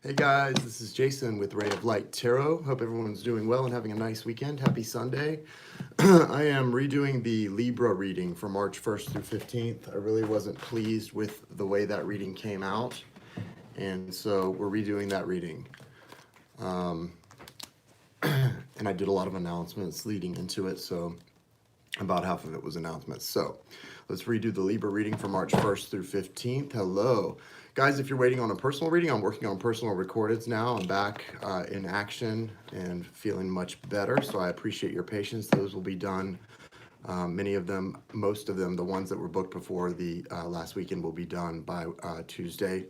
Hey guys, this is Jason with Ray of Light Tarot. Hope everyone's doing well and having a nice weekend. Happy Sunday. I am redoing the Libra reading for March 1st through 15th. I really wasn't pleased with the way that reading came out, and so we're redoing that reading. And I did a lot of announcements leading into it, so about half of it was announcements. So let's redo the Libra reading for March 1st through 15th. Hello. Guys, if you're waiting on a personal reading, I'm working on personal recordeds now. I'm back in action and feeling much better, so I appreciate your patience. Those will be done. Many of them, most of them, the ones that were booked before the last weekend will be done by Tuesday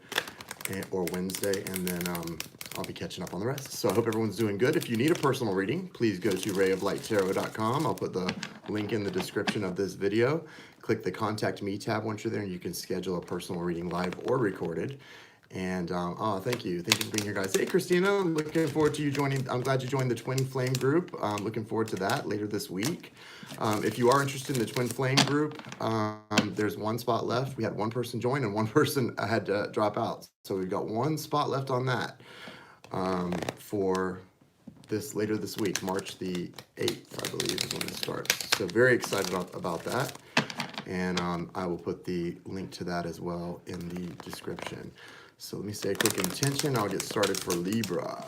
or Wednesday, and then I'll be catching up on the rest. So I hope everyone's doing good. If you need a personal reading, please go to rayoflighttarot.com. I'll put the link in the description of this video. Click the Contact Me tab once you're there, and you can schedule a personal reading live or recorded. And thank you. Thank you for being here, guys. Hey, Christina, I'm looking forward to you joining. I'm glad you joined the Twin Flame group. Looking forward to that later this week. If you are interested in the Twin Flame group, there's one spot left. We had one person join and one person had to drop out. So we've got one spot left on that for this later this week, March the 8th, I believe, is when it starts. So very excited about that. And I will put the link to that as well in the description. So let me say a quick intention. I'll get started for Libra.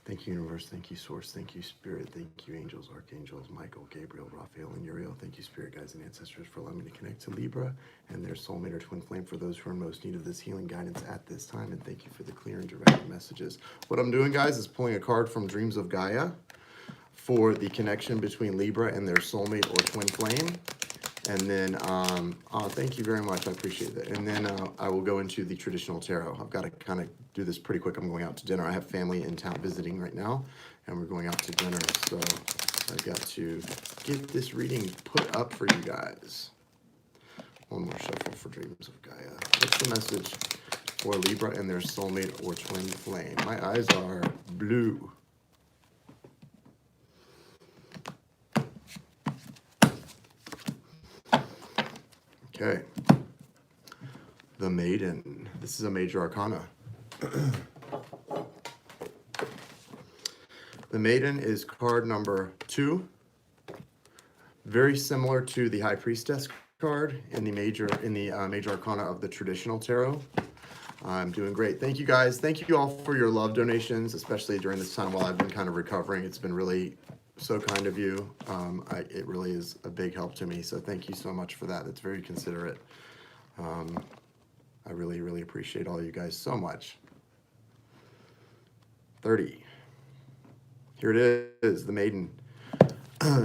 Thank you, Universe. Thank you, Source. Thank you, Spirit. Thank you, Angels, Archangels, Michael, Gabriel, Raphael, and Uriel. Thank you, Spirit Guides and Ancestors, for allowing me to connect to Libra and their soulmate or twin flame for those who are in most need of this healing guidance at this time. And thank you for the clear and direct messages. What I'm doing, guys, is pulling a card from Dreams of Gaia for the connection between Libra and their soulmate or twin flame. And then, thank you very much. I appreciate that. And then I will go into the traditional tarot. I've got to kind of do this pretty quick. I'm going out to dinner. I have family in town visiting right now, and we're going out to dinner. So I've got to get this reading put up for you guys. One more shuffle for Dreams of Gaia. What's the message for Libra and their soulmate or twin flame? My eyes are blue. Okay, the Maiden. This is a major arcana. The Maiden is card number 2. Very similar to the High Priestess card in the major arcana of the traditional tarot. I'm doing great. Thank you, guys. Thank you all for your love donations, especially during this time while I've been kind of recovering. It's been really so kind of you. It really is a big help to me. So thank you so much for that. That's very considerate. I really, really appreciate all you guys so much. 30. Here it is, the Maiden.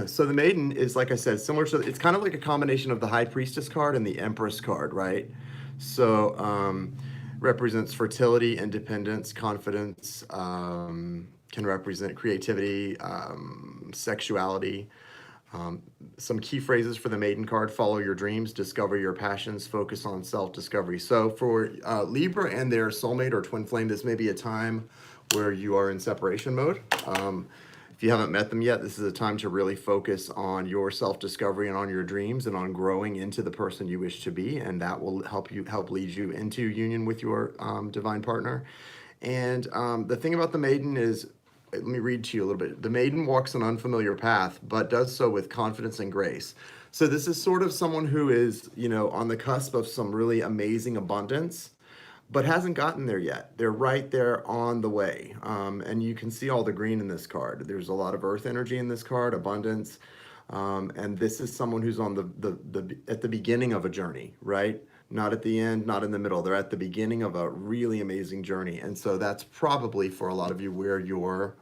So the Maiden is, like I said, similar to, it's kind of like a combination of the High Priestess card and the Empress card, right? So represents fertility, independence, confidence, can represent creativity, sexuality. Some key phrases for the Maiden card: follow your dreams, discover your passions, focus on self-discovery. So for Libra and their soulmate or twin flame, this may be a time where you are in separation mode. If you haven't met them yet, this is a time to really focus on your self-discovery and on your dreams and on growing into the person you wish to be, and that will help lead you into union with your divine partner. And the thing about the Maiden is, let me read to you a little bit. The Maiden walks an unfamiliar path, but does so with confidence and grace. So this is sort of someone who is, on the cusp of some really amazing abundance, but hasn't gotten there yet. They're right there on the way. And you can see all the green in this card. There's a lot of earth energy in this card, abundance. And this is someone who's on at the beginning of a journey, right? Not at the end, not in the middle. They're at the beginning of a really amazing journey. And so that's probably for a lot of you where your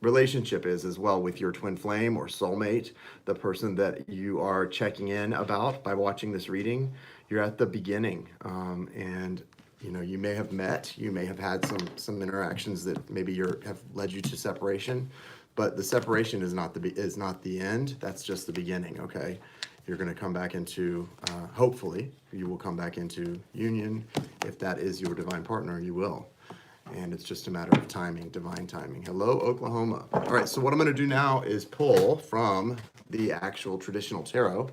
relationship is as well, with your twin flame or soulmate, the person that you are checking in about by watching this reading. You're at the beginning. And you may have met, you may have had some interactions that maybe have led you to separation, but the separation is not the end. That's just the beginning, okay? You're going to come back into, hopefully, you will come back into union. If that is your divine partner, you will. And it's just a matter of timing, divine timing. Hello, Oklahoma. All right, so what I'm going to do now is pull from the actual traditional tarot.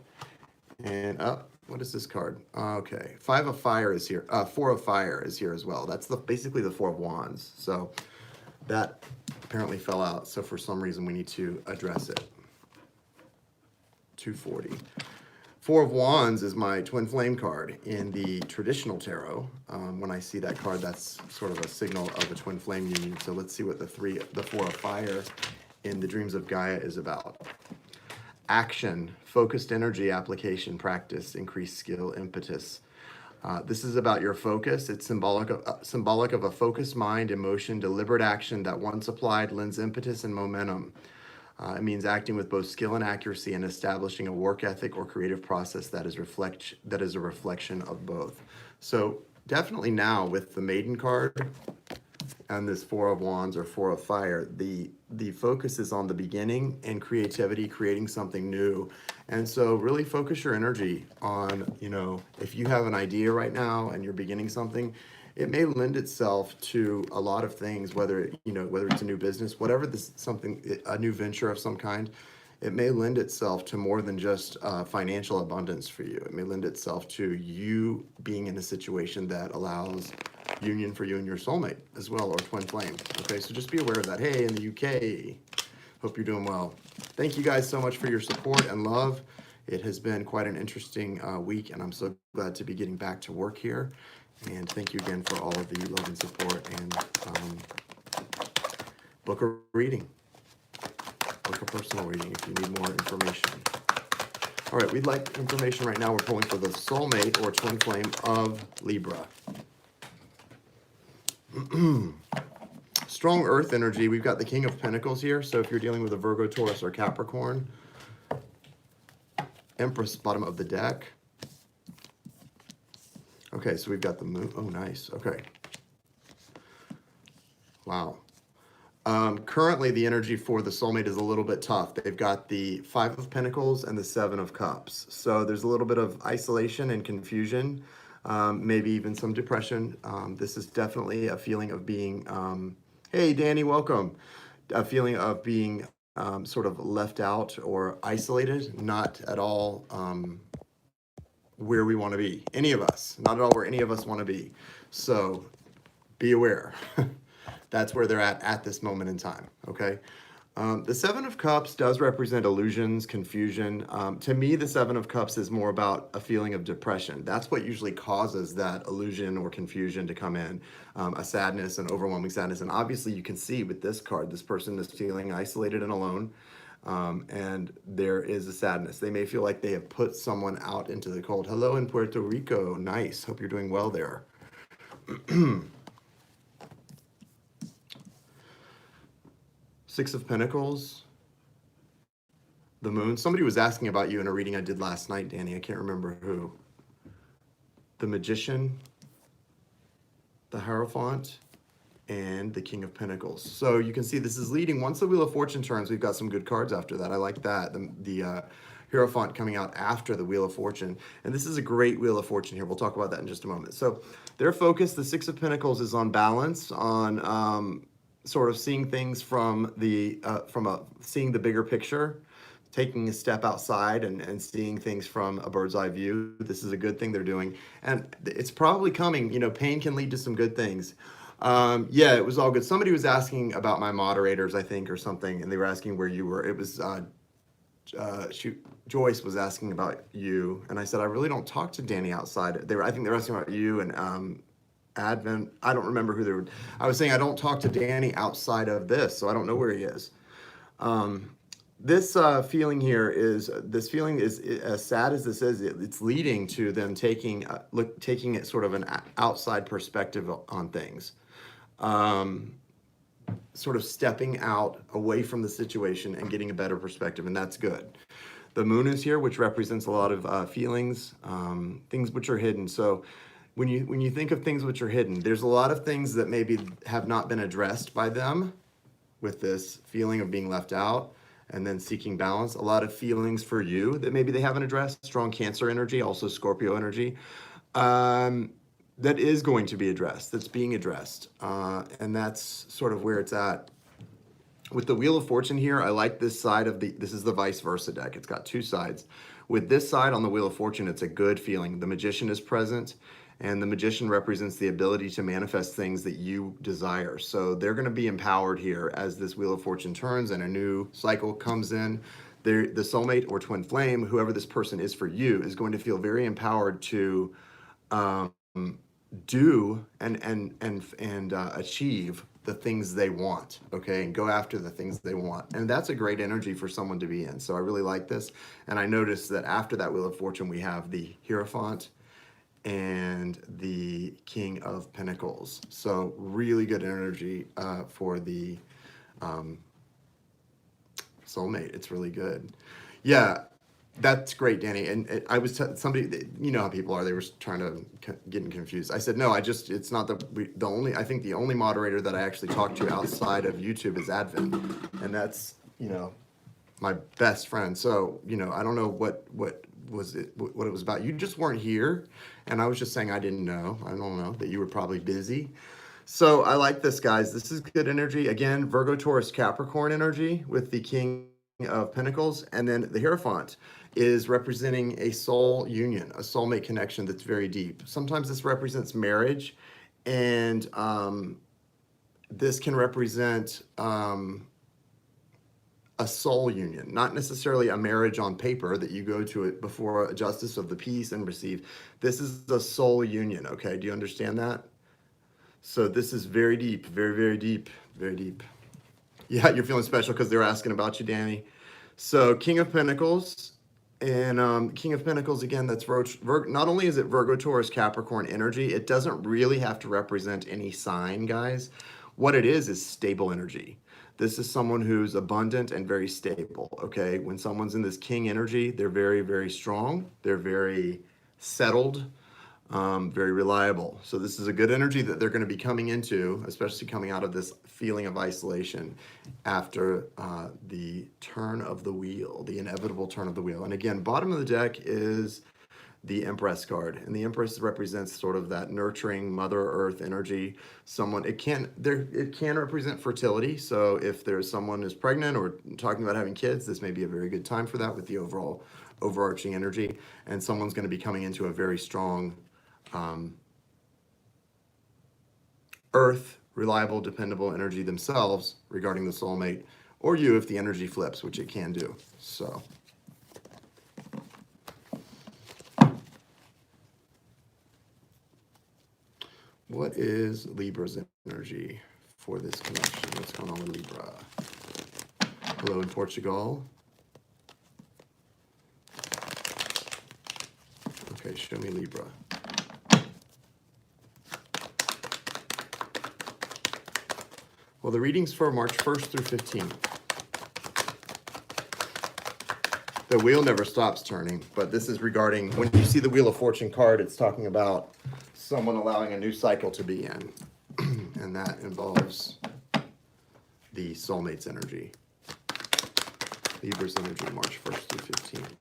And what is this card? Okay, 5 of fire is here. 4 of fire is here as well. That's basically the 4 of wands. So that apparently fell out. So for some reason we need to address it. 240. 4 of wands is my twin flame card in the traditional tarot. When I see that card, that's sort of a signal of a twin flame union. So let's see what the 4 of fire in the dreams of Gaia is about. Action, focused energy, application, practice, increased skill, impetus. This is about your focus. It's symbolic of a focused mind, emotion, deliberate action that once applied lends impetus and momentum. It means acting with both skill and accuracy and establishing a work ethic or creative process that is a reflection of both. So definitely now with the Maiden card and this 4 of wands or 4 of fire, the focus is on the beginning and creativity, creating something new. And so really focus your energy on, if you have an idea right now and you're beginning something, it may lend itself to a lot of things, whether it's a new business, whatever a new venture of some kind, it may lend itself to more than just financial abundance for you. It may lend itself to you being in a situation that allows union for you and your soulmate as well, or twin flame. Okay, so just be aware of that. Hey, in the UK, hope you're doing well. Thank you guys so much for your support and love. It has been quite an interesting week, and I'm so glad to be getting back to work here. And thank you again for all of the love and support, and book a reading. Book a personal reading if you need more information. All right, we'd like information right now. We're pulling for the soulmate or twin flame of Libra. Strong earth energy. We've got the King of Pentacles here. So if you're dealing with a Virgo, Taurus, or Capricorn. Empress, bottom of the deck. Okay, so we've got the moon. Oh, nice. Okay. Wow. Currently, the energy for the soulmate is a little bit tough. They've got the 5 of Pentacles and the 7 of Cups. So there's a little bit of isolation and confusion, maybe even some depression. This is definitely a feeling of being, hey, Danny, welcome. A feeling of being sort of left out or isolated, not at all where we want to be. Any of us, not at all where any of us want to be. So be aware. That's where they're at this moment in time, okay? The 7 of Cups does represent illusions, confusion. To me, the 7 of Cups is more about a feeling of depression. That's what usually causes that illusion or confusion to come in, a sadness, an overwhelming sadness. And obviously you can see with this card, this person is feeling isolated and alone, and there is a sadness. They may feel like they have put someone out into the cold. Hello in Puerto Rico, nice, hope you're doing well there. 6 of Pentacles, the moon. Somebody was asking about you in a reading I did last night, Danny. I can't remember who. The Magician, the Hierophant, and the King of Pentacles. So you can see this is leading. Once the Wheel of Fortune turns, we've got some good cards after that. I like that. The Hierophant coming out after the Wheel of Fortune. And this is a great Wheel of Fortune here. We'll talk about that in just a moment. So their focus, the 6 of Pentacles, is on balance, on sort of seeing things from seeing the bigger picture, taking a step outside and seeing things from a bird's eye view. This is a good thing they're doing. And it's probably coming, pain can lead to some good things. Yeah, it was all good. Somebody was asking about my moderators, I think, or something, and they were asking where you were. It was, Joyce was asking about you, and I said, I really don't talk to Danny outside. I think they were asking about you and, Advent, I don't remember who they were. I was saying I don't talk to Danny outside of this, so I don't know where he is. This feeling here is, as sad as this is, it's leading to them taking it sort of an outside perspective on things. Sort of stepping out away from the situation and getting a better perspective, and that's good. The moon is here, which represents a lot of feelings, things which are hidden. So when you think of things which are hidden, there's a lot of things that maybe have not been addressed by them with this feeling of being left out and then seeking balance. A lot of feelings for you that maybe they haven't addressed. Strong Cancer energy, also Scorpio energy, that is going to be addressed, that's being addressed. And that's sort of where it's at. With the Wheel of Fortune here, I like this side of this is the vice versa deck. It's got 2 sides. With this side on the Wheel of Fortune, it's a good feeling. The Magician is present, and the Magician represents the ability to manifest things that you desire. So they're going to be empowered here as this Wheel of Fortune turns and a new cycle comes in. The soulmate or twin flame, whoever this person is for you, is going to feel very empowered to um, do and achieve the things they want, okay, and go after the things they want. And that's a great energy for someone to be in. So I really like this. And I noticed that after that Wheel of Fortune, we have the Hierophant and the King of Pentacles. So really good energy for the soulmate. It's really good. Yeah, that's great, Danny. And I was somebody, you know how people are. They were trying to getting confused. I said no. It's not the only. I think the only moderator that I actually talk to outside of YouTube is Advent, and that's my best friend. So I don't know what was it what it was about. You just weren't here, and I was just saying I didn't know. I don't know that you were probably busy. So I like this, guys. This is good energy. Again, Virgo, Taurus, Capricorn energy with the King of Pentacles. And then the Hierophant is representing a soul union, a soulmate connection that's very deep. Sometimes this represents marriage, and this can represent a soul union, not necessarily a marriage on paper that you go to it before a justice of the peace and receive. This is a soul union, okay? Do you understand that? So this is very deep, very, very deep, very deep. Yeah, you're feeling special because they're asking about you, Danny. So King of Pentacles, and King of Pentacles, again, that's not only is it Virgo, Taurus, Capricorn energy, it doesn't really have to represent any sign, guys. What it is stable energy. This is someone who's abundant and very stable, okay? When someone's in this King energy, they're very, very strong. They're very settled. Very reliable. So this is a good energy that they're going to be coming into, especially coming out of this feeling of isolation after the turn of the wheel, the inevitable turn of the wheel. And again, bottom of the deck is the Empress card, and the Empress represents sort of that nurturing Mother Earth energy. It can represent fertility. So if there's someone who's pregnant or talking about having kids, this may be a very good time for that with the overarching energy. And someone's going to be coming into a very strong earth, reliable, dependable energy themselves regarding the soulmate, or you if the energy flips, which it can do. So what is Libra's energy for this connection? What's going on with Libra? Hello in Portugal. Okay, show me Libra. Well, the reading's for March 1st through 15th. The wheel never stops turning, but this is regarding, when you see the Wheel of Fortune card, it's talking about someone allowing a new cycle to be in. And that involves the soulmate's energy. Libra's energy, March 1st through 15th.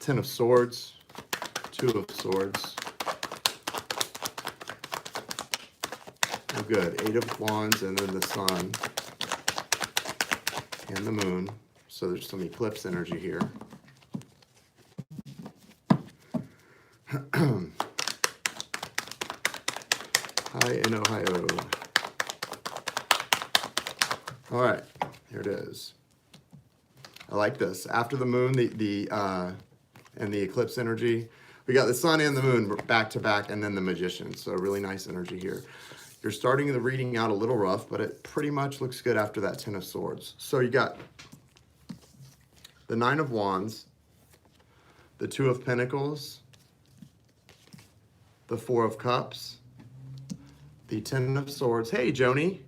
Ten of Swords, Two of Swords. Oh, good. Eight of Wands, and then the Sun and the Moon. So there's some eclipse energy here. Hi in Ohio. All right, here it is. I like this. After the Moon, and the eclipse energy, we got the Sun and the Moon back to back, and then the Magician. So really nice energy here. You're starting the reading out a little rough, but it pretty much looks good after that Ten of Swords. So you got the Nine of Wands, the Two of Pentacles, the Four of Cups, the Ten of Swords. Hey, Joni.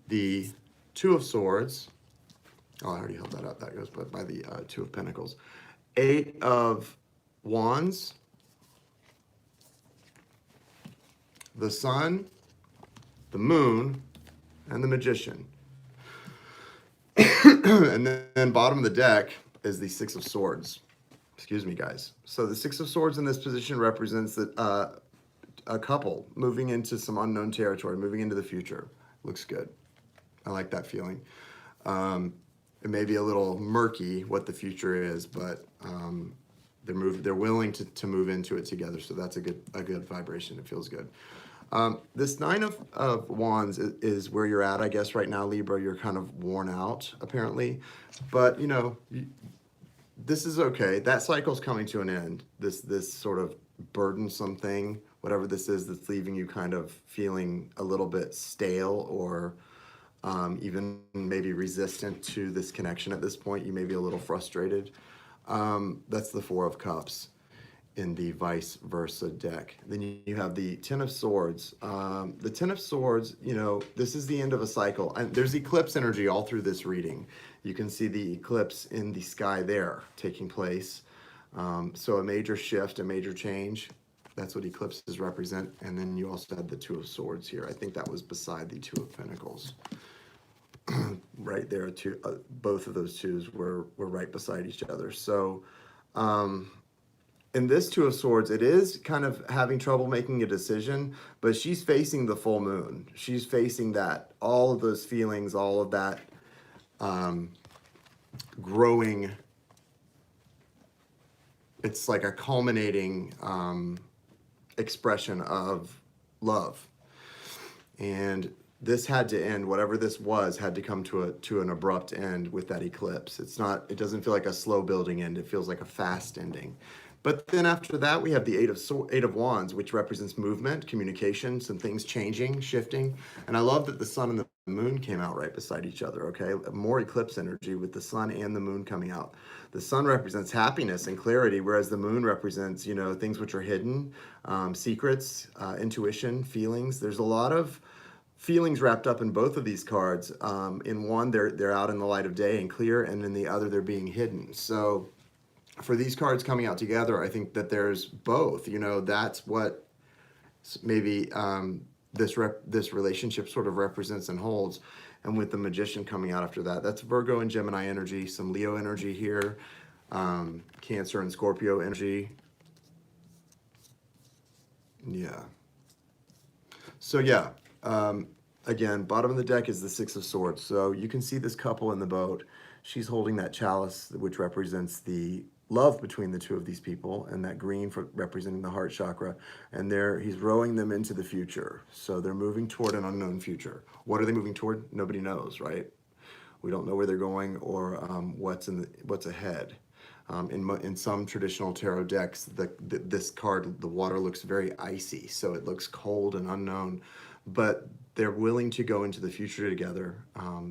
The Two of Swords. Oh, I already held that up. That goes by the Two of Pentacles. Eight of Wands, the Sun, the Moon, and the Magician. And then bottom of the deck is the Six of Swords. Excuse me, guys. So the Six of Swords in this position represents that a couple moving into some unknown territory, moving into the future. Looks good. I like that feeling. It it may be a little murky what the future is, but they're willing to move into it together. So that's a good vibration. It feels good. This Nine of Wands is where you're at, I guess, right now, Libra. You're kind of worn out, apparently. But, this is okay. That cycle's coming to an end. This sort of burdensome thing, whatever this is that's leaving you kind of feeling a little bit stale or even maybe resistant to this connection at this point. You may be a little frustrated. That's the Four of Cups in the vice versa deck. Then you have the Ten of Swords. The Ten of Swords, this is the end of a cycle. And there's eclipse energy all through this reading. You can see the eclipse in the sky there taking place. So a major shift, a major change. That's what eclipses represent. And then you also had the Two of Swords here. I think that was beside the Two of Pentacles. Right there, both of those twos were right beside each other. So in this Two of Swords, it is kind of having trouble making a decision, but she's facing the full moon. She's facing that, all of those feelings, all of that growing. It's like a culminating expression of love. And this had to end, whatever this was, had to come to an abrupt end with that eclipse. It doesn't feel like a slow building end. It feels like a fast ending. But then after that, we have the Eight of Wands, which represents movement, communication, some things changing, shifting. And I love that the sun and the moon came out right beside each other, okay? More eclipse energy with the sun and the moon coming out. The sun represents happiness and clarity, whereas the moon represents, things which are hidden, secrets, intuition, feelings. There's a lot of feelings wrapped up in both of these cards. In one, they're out in the light of day and clear, and in the other, they're being hidden. So for these cards coming out together, I think that there's both. That's what maybe this relationship sort of represents and holds. And with the Magician coming out after that, that's Virgo and Gemini energy, some Leo energy here, Cancer and Scorpio energy. Yeah. So yeah, again, bottom of the deck is the Six of Swords. So you can see this couple in the boat. She's holding that chalice, which represents the love between the two of these people, and that green for representing the heart chakra. And he's rowing them into the future. So they're moving toward an unknown future. What are they moving toward? Nobody knows, right? We don't know where they're going or what's ahead. In some traditional tarot decks, this card, the water looks very icy, so it looks cold and unknown. But they're willing to go into the future together,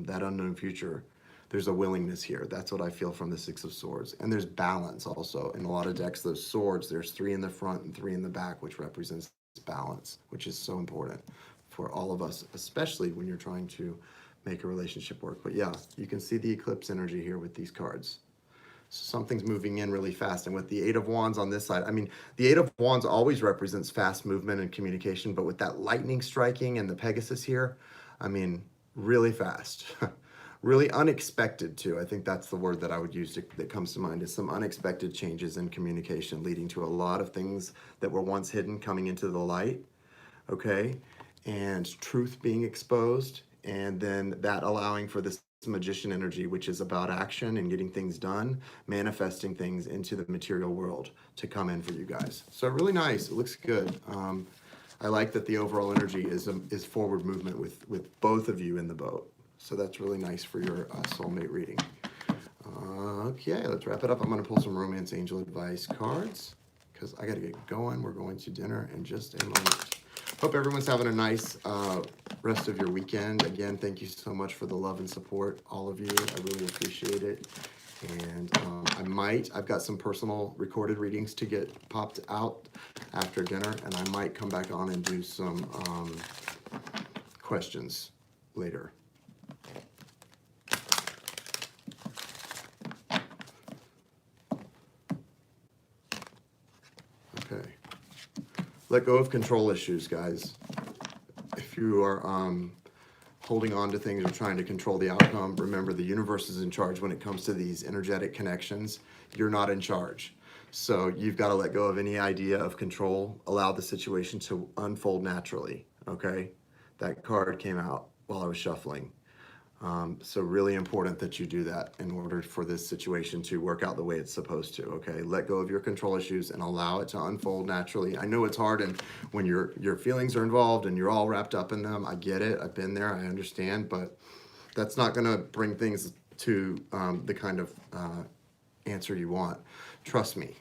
that unknown future. There's a willingness here. That's what I feel from the Six of Swords. And there's balance also. In a lot of decks, those swords, there's 3 in the front and 3 in the back, which represents balance, which is so important for all of us, especially when you're trying to make a relationship work. But yeah, you can see the eclipse energy here with these cards. Something's moving in really fast. And with the Eight of Wands on this side, the Eight of Wands always represents fast movement and communication, but with that lightning striking and the Pegasus here, really fast. Really unexpected too. I think that's the word that I would use that comes to mind, is some unexpected changes in communication leading to a lot of things that were once hidden coming into the light, okay? And truth being exposed, and then that allowing for this Magician energy, which is about action and getting things done, manifesting things into the material world to come in for you guys. So really nice. It looks good. I like that the overall energy is forward movement with both of you in the boat. So that's really nice for your soulmate reading. Okay, let's wrap it up. I'm going to pull some Romance Angel Advice cards because I got to get going. We're going to dinner in just a moment. Hope everyone's having a nice rest of your weekend. Again, thank you so much for the love and support, all of you. I really appreciate it. And I've got some personal recorded readings to get popped out after dinner, and I might come back on and do some questions later. Okay. Let go of control issues, guys. If you are holding on to things or trying to control the outcome, remember the universe is in charge when it comes to these energetic connections. You're not in charge. So you've got to let go of any idea of control. Allow the situation to unfold naturally, okay? That card came out while I was shuffling. So really important that you do that in order for this situation to work out the way it's supposed to. Okay, let go of your control issues and allow it to unfold naturally. I know it's hard, and when your feelings are involved and you're all wrapped up in them, I get it. I've been there. I understand, but that's not going to bring things to the kind of answer you want. Trust me.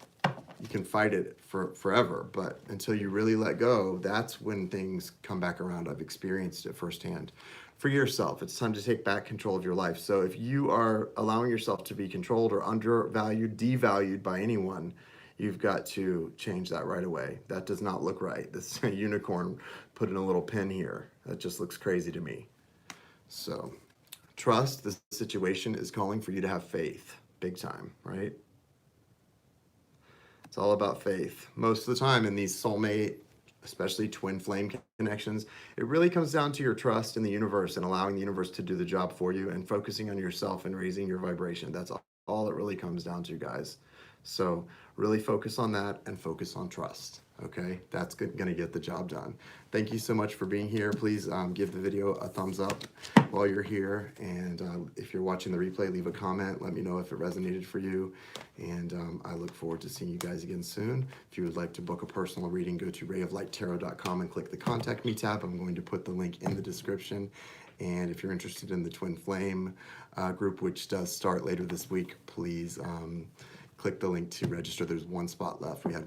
You can fight it for forever, but until you really let go, that's when things come back around. I've experienced it firsthand. For yourself, it's time to take back control of your life. So if you are allowing yourself to be controlled or undervalued, devalued by anyone, you've got to change that right away. That does not look right. This unicorn put in a little pin here. That just looks crazy to me. So trust the situation is calling for you to have faith, big time, right? It's all about faith. Most of the time in these soulmate, especially twin flame connections, it really comes down to your trust in the universe and allowing the universe to do the job for you and focusing on yourself and raising your vibration. That's all it really comes down to, guys. So really focus on that and focus on trust. Okay, that's going to get the job done. Thank you so much for being here. Please give the video a thumbs up while you're here. And if you're watching the replay, leave a comment. Let me know if it resonated for you. And I look forward to seeing you guys again soon. If you would like to book a personal reading, go to rayoflighttarot.com and click the Contact Me tab. I'm going to put the link in the description. And if you're interested in the Twin Flame group, which does start later this week, please click the link to register. There's one spot left. We had